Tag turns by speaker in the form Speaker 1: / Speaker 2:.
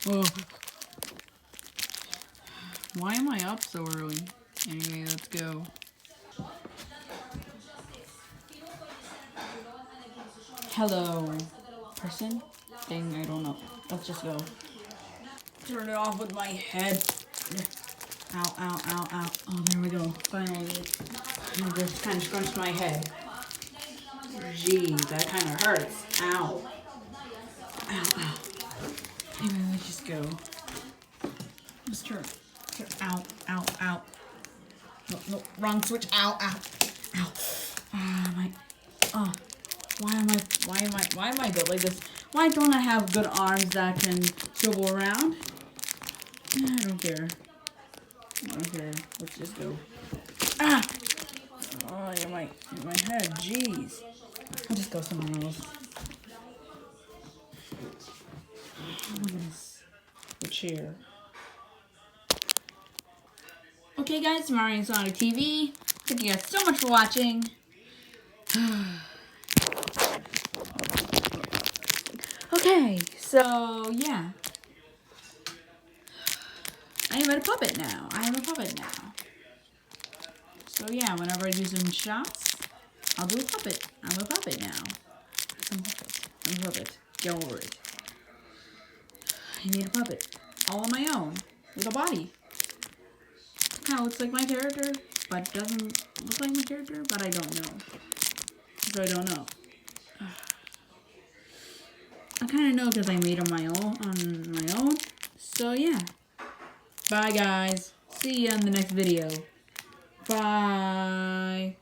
Speaker 1: Oh. Why am I up so early? Anyway, let's go. Hello, person? Thing, I don't know. Let's just go. Turn it off with my head. Ow, ow, ow, ow. Oh, there we go. Finally. I just kind of scrunched my head. Jeez, that kind of hurts. Ow. Ow, ow. Anyway, let's just go. Let's turn. Ow, ow, ow. No, no, wrong switch. Ow, ow, ow. My. Oh. Why am I built like this? Why don't I have good arms that can swivel around? I don't care. I don't care. Let's just go. Ah! Oh, you're my head. Jeez. I'll just go somewhere else. Oh my goodness. The chair. Okay, guys, Mario Sonic TV. Thank you guys so much for watching. Okay, so yeah. I am a puppet now. So yeah, whenever I do some shots, I'll do a puppet. I'm a puppet now. I'm a puppet. Get over it. I need a puppet. All on my own. With a body. Kind of looks like my character, but doesn't look like my character, but I don't know. So I don't know. I kind of know because I made on my own. So yeah. Bye guys. See you in the next video. Bye.